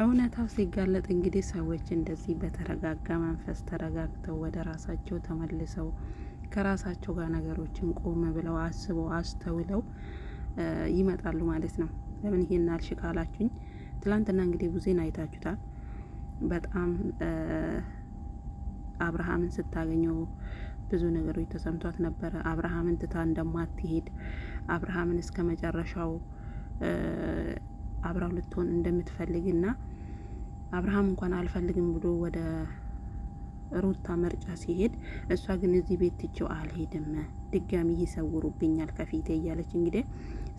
እውነታው ሲጋለጥ እንግዲህ ሰዎች እንደዚህ በተረጋጋ መንፈስ ተረጋግተው ወደ ራሳቸው ተመልሰው ከራሳቸው ጋር ነገሮችን ቆም ብለው አስበው አስተውለው ይመጣሉ ማለት ነው። ለምን ይሄን አልሽ ካላችሁኝ ትላንትና እንግዲህ ቡዜን አይታችሁታል። በጣም አብርሃምን ስታገኘው ብዙ ነገሮች ተሰምቷት ነበረ። አብርሃምን ትታ እንደማትሄድ አብርሃምን እስከ መጨረሻው አብራው ልትሆን እንደምትፈልግና አብርሃም እንኳን አልፈልግም ብሎ ወደ ሩታ ምርጫ ሲሄድ እሷ ግን እዚህ ቤት ትቼው አልሄድም፣ ድጋሚ ይሰውሩብኛል ከፊቴ እያለች እንግዲህ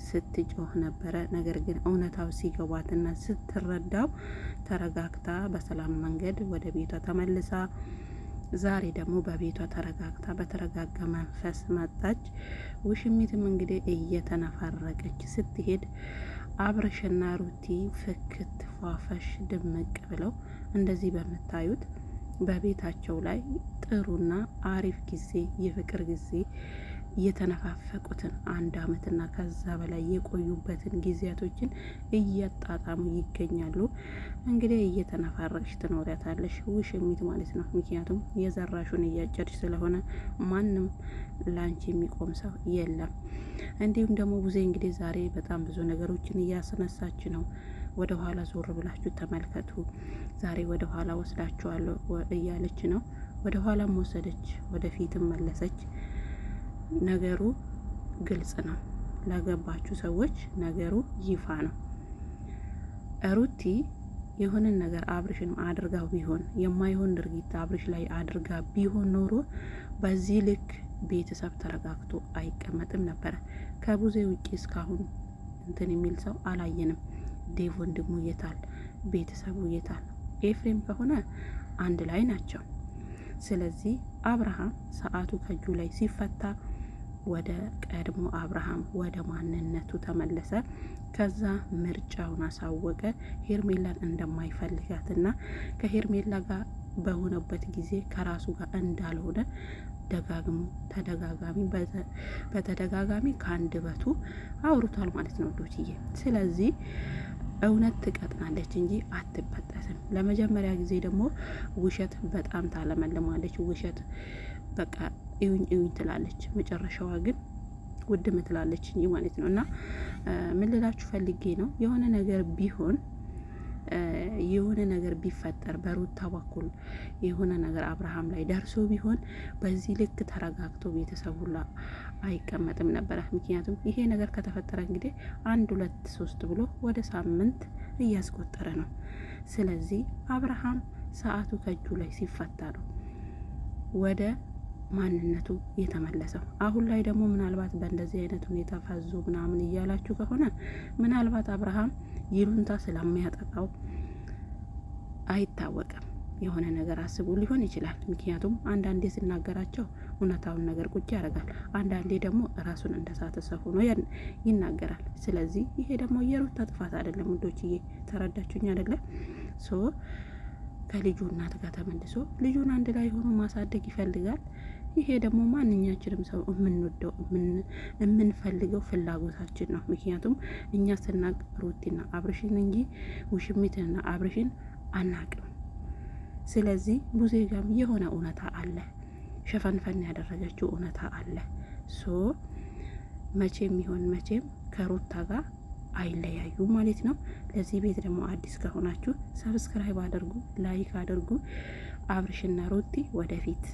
ስትጮህ ነበረ። ነገር ግን እውነታው ሲገባትና ስትረዳው ተረጋግታ በሰላም መንገድ ወደ ቤቷ ተመልሳ ዛሬ ደግሞ በቤቷ ተረጋግታ በተረጋጋ መንፈስ መጣች። ውሽሚትም እንግዲህ እየተነፋረቀች ስትሄድ አብርሽና ሩቲ ፍክት ፏፈሽ ድምቅ ብለው እንደዚህ በምታዩት በቤታቸው ላይ ጥሩና አሪፍ ጊዜ የፍቅር ጊዜ የተነፋፈቁትን 1 አመትና ከዛ በላይ የቆዩበትን ጊዜያቶችን እያጣጣሙ ይገኛሉ። እንግዲህ እየተነፋረቅሽ ትኖሪያታለሽ ውሽሚት ማለት ነው። ምክንያቱም የዘራሹን እያጨድሽ ስለሆነ ማንም ላንቺ የሚቆም ሰው የለም። እንዲሁም ደግሞ ቡዜ እንግዲህ ዛሬ በጣም ብዙ ነገሮችን እያስነሳች ነው። ወደ ኋላ ዞር ብላችሁ ተመልከቱ፣ ዛሬ ወደ ኋላ ወስዳችኋለሁ እያለች ነው። ወደ ኋላም ወሰደች፣ ወደፊትም መለሰች። ነገሩ ግልጽ ነው ለገባችሁ ሰዎች፣ ነገሩ ይፋ ነው። ሩቲ የሆነን ነገር አብርሽን አድርጋው ቢሆን የማይሆን ድርጊት አብርሽ ላይ አድርጋ ቢሆን ኖሮ በዚህ ልክ ቤተሰብ ተረጋግቶ አይቀመጥም ነበረ። ከቡዜ ውጪ እስካሁን እንትን የሚል ሰው አላየንም። ዴቭ ወንድሙ የታል? ቤተሰቡ የታል? ኤፍሬም ከሆነ አንድ ላይ ናቸው። ስለዚህ አብርሃም ሰዓቱ ከእጁ ላይ ሲፈታ ወደ ቀድሞ አብርሃም ወደ ማንነቱ ተመለሰ። ከዛ ምርጫውን አሳወቀ። ሄርሜላን እንደማይፈልጋትና ከሄርሜላ ጋር በሆነበት ጊዜ ከራሱ ጋር እንዳልሆነ በተደጋጋሚ ከአንደበቱ አውርቷል ማለት ነው ዶችዬ። ስለዚህ እውነት ትቀጥናለች እንጂ አትበጠስም። ለመጀመሪያ ጊዜ ደግሞ ውሸት በጣም ታለመልማለች። ውሸት በቃ እዩኝ እዩኝ ትላለች፣ መጨረሻዋ ግን ውድም ትላለች እንጂ ማለት ነው። እና ምን ልላችሁ ፈልጌ ነው፣ የሆነ ነገር ቢሆን የሆነ ነገር ቢፈጠር በሩታ በኩል የሆነ ነገር አብርሃም ላይ ደርሶ ቢሆን በዚህ ልክ ተረጋግቶ ቤተሰቡ ላይ አይቀመጥም ነበረ። ምክንያቱም ይሄ ነገር ከተፈጠረ እንግዲህ 1 2 3 ብሎ ወደ ሳምንት እያስቆጠረ ነው። ስለዚህ አብርሃም ሰዓቱ ከእጁ ላይ ሲፈታ ነው ወደ ማንነቱ የተመለሰው። አሁን ላይ ደግሞ ምናልባት በእንደዚህ አይነት ሁኔታ ፈዞ ምናምን እያላችሁ ከሆነ ምናልባት አብርሃም ይሉንታ ስለሚያጠቃው አይታወቅም፣ የሆነ ነገር አስቡ ሊሆን ይችላል። ምክንያቱም አንዳንዴ ሲናገራቸው እውነታውን ነገር ቁጭ ያደርጋል፣ አንዳንዴ ደግሞ ራሱን እንደሳተ ሰው ሆኖ ይናገራል። ስለዚህ ይሄ ደግሞ የሩታ ጥፋት አይደለም ውዶችዬ፣ ተረዳችሁኝ አይደለም? ሶ ከልጁ እናት ጋር ተመልሶ ልጁን አንድ ላይ ሆኖ ማሳደግ ይፈልጋል። ይሄ ደግሞ ማንኛችንም ሰው የምንወደው የምንፈልገው ፍላጎታችን ነው። ምክንያቱም እኛ ስናቅ ሩቲና አብርሽን እንጂ ውሽሚትና አብርሽን አናቅም። ስለዚህ ቡዜ ጋም የሆነ እውነታ አለ፣ ሸፈንፈን ያደረገችው እውነታ አለ። ሶ መቼም ይሆን መቼም ከሩታ ጋር አይለያዩ ማለት ነው። ለዚህ ቤት ደግሞ አዲስ ከሆናችሁ ሰብስክራይብ አድርጉ፣ ላይክ አድርጉ። አብርሽና ሩቲ ወደፊት